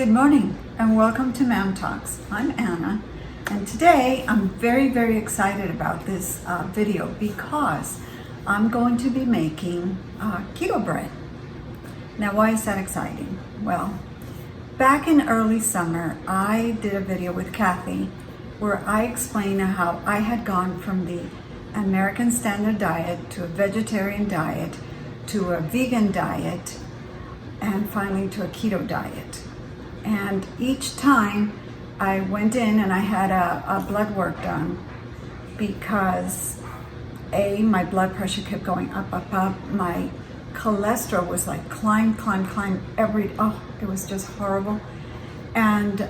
Good morning and welcome to Ma'am Talks. I'm Anna, and today I'm very excited about this video because I'm going to be making keto bread. Now, why is that exciting? Well, back in early summer I did a video with Kathy where I explained how I had gone from the American Standard Diet to a vegetarian diet to a vegan diet and finally to a keto diet. And each time I went in and I had a blood work done because my blood pressure kept going up. My cholesterol was like climb it was just horrible. And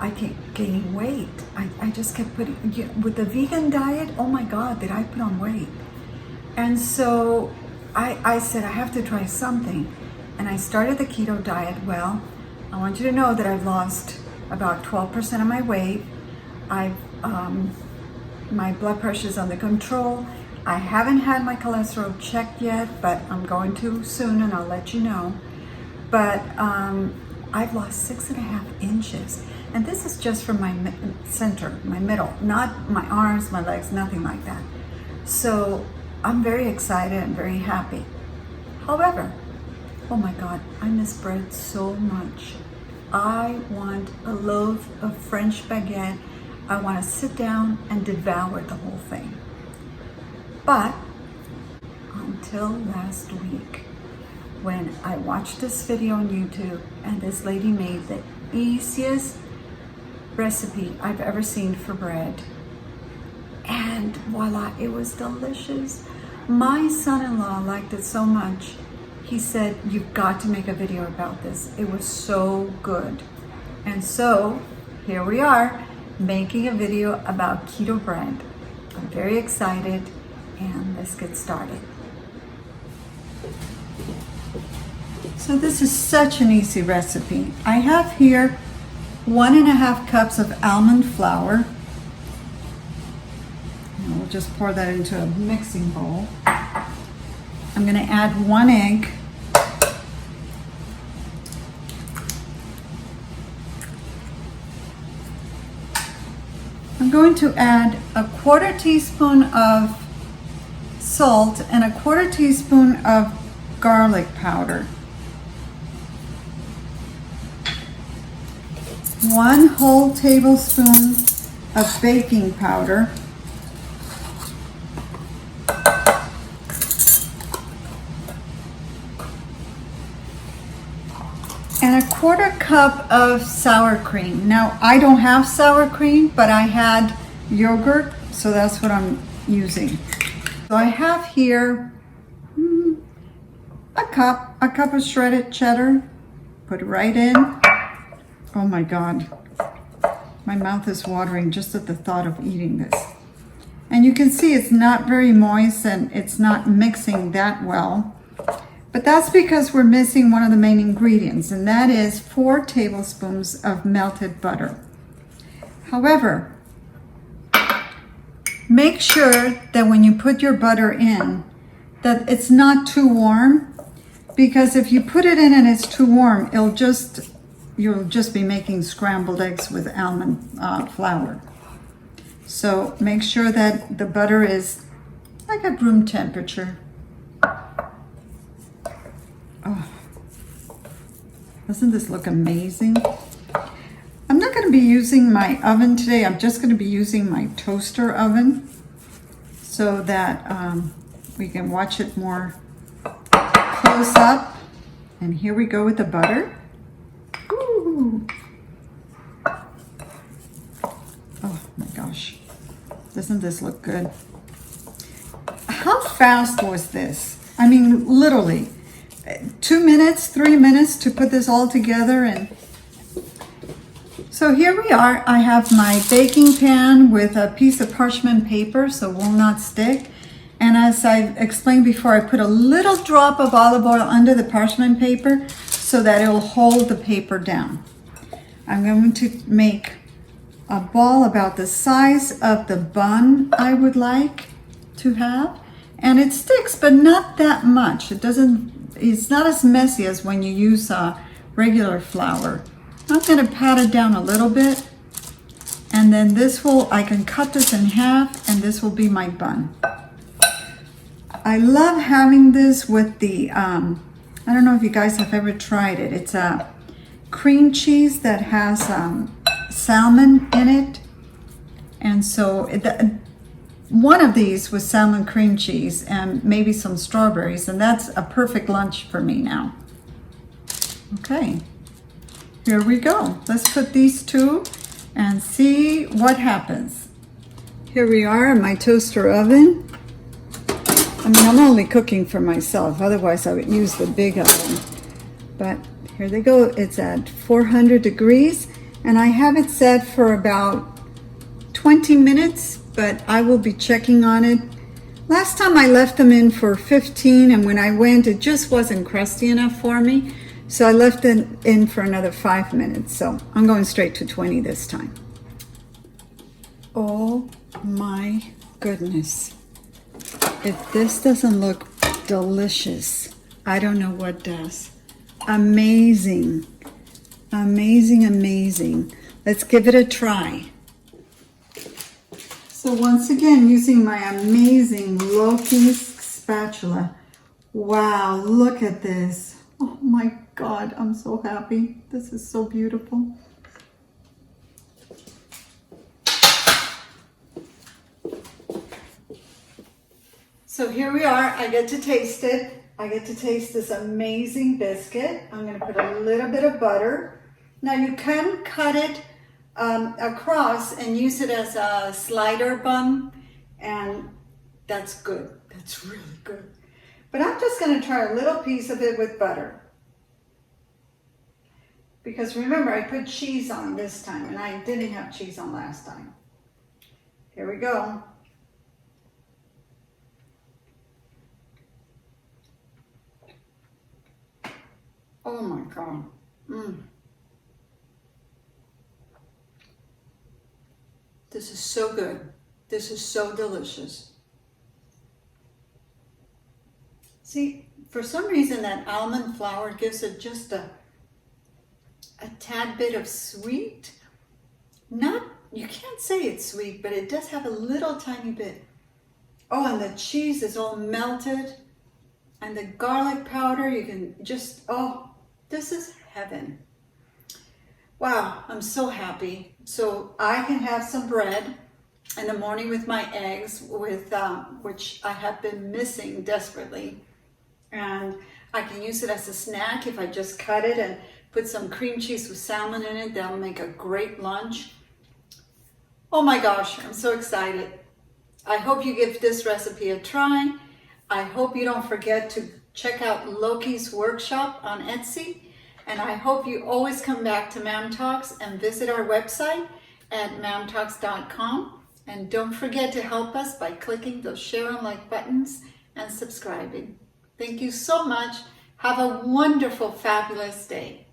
I kept gaining weight. I just kept putting, with the vegan diet, oh my God, did I put on weight. And so I said, I have to try something. And I started the keto diet. Well, I want you to know that I've lost about 12% of my weight. My blood pressure is under control. I haven't had my cholesterol checked yet, but I'm going to soon and I'll let you know. But I've lost 6.5 inches. And this is just from my center, my middle, not my arms, my legs, nothing like that. So I'm very excited and very happy. However, oh my God, I miss bread so much. I want a loaf of French baguette. I want to sit down and devour the whole thing. But until last week, when I watched this video on YouTube and this lady made the easiest recipe I've ever seen for bread. And voila, it was delicious. My son-in-law liked it so much. He said, you've got to make a video about this. It was so good. And so here we are making a video about keto bread. I'm very excited and let's get started. So this is such an easy recipe. I have here 1.5 cups of almond flour. And we'll just pour that into a mixing bowl. I'm going to add 1 egg. I'm going to add a 1/4 teaspoon of salt and a 1/4 teaspoon of garlic powder. 1 whole tablespoon of baking powder. And a 1/4 cup of sour cream. Now, I don't have sour cream, but I had yogurt, so that's what I'm using. So I have here a cup of shredded cheddar. Put it right in. Oh my God, my mouth is watering just at the thought of eating this. And you can see it's not very moist and it's not mixing that well. But that's because we're missing one of the main ingredients, and that is 4 tablespoons of melted butter. However, make sure that when you put your butter in, that it's not too warm, because if you put it in and it's too warm, you'll just be making scrambled eggs with almond flour. So make sure that the butter is like at room temperature. Oh, doesn't this look amazing? I'm not going to be using my oven today. I'm just going to be using my toaster oven so that we can watch it more close up. And here we go with the butter. Ooh. Oh my gosh, doesn't this look good? How fast was this? I mean, literally 2 minutes, 3 minutes to put this all together. And so here we are. I have my baking pan with a piece of parchment paper so it will not stick. And as I explained before, I put a little drop of olive oil under the parchment paper so that it will hold the paper down. I'm going to make a ball about the size of the bun I would like to have. And it sticks, but not that much. It's not as messy as when you use regular flour. I'm going to pat it down a little bit, and then I can cut this in half, and this will be my bun. I love having this with the, I don't know if you guys have ever tried it. It's a cream cheese that has salmon in it. And so one of these was salmon cream cheese and maybe some strawberries, and that's a perfect lunch for me now. Okay, here we go. Let's put these two and see what happens. Here we are in my toaster oven. I mean, I'm only cooking for myself, otherwise I would use the big oven. But here they go. It's at 400 degrees, and I have it set for about 20 minutes, but I will be checking on it. Last time I left them in for 15, and when I went, it just wasn't crusty enough for me. So I left it in for another 5 minutes. So I'm going straight to 20 this time. Oh my goodness. If this doesn't look delicious, I don't know what does. Amazing. Amazing, amazing. Let's give it a try. So once again, using my amazing Loki's spatula. Wow, look at this. Oh my God, I'm so happy. This is so beautiful. So here we are. I get to taste it. I get to taste this amazing biscuit. I'm going to put a little bit of butter. Now you can cut it across and use it as a slider bun, and that's good. That's really good. But I'm just going to try a little piece of it with butter. Because remember, I put cheese on this time, and I didn't have cheese on last time. Here we go. Oh my God. This is so good. This is so delicious. See, for some reason that almond flour gives it just a tad bit of sweet. You can't say it's sweet, but it does have a little tiny bit. Oh, and the cheese is all melted. And the garlic powder, you can just, oh, this is heaven. Wow, I'm so happy. So I can have some bread in the morning with my eggs, which I have been missing desperately. And I can use it as a snack if I just cut it and put some cream cheese with salmon in it. That'll make a great lunch. Oh my gosh, I'm so excited. I hope you give this recipe a try. I hope you don't forget to check out Loki's workshop on Etsy. And I hope you always come back to Mam Talks and visit our website at mamtalks.com. And don't forget to help us by clicking those share and like buttons and subscribing. Thank you so much. Have a wonderful, fabulous day.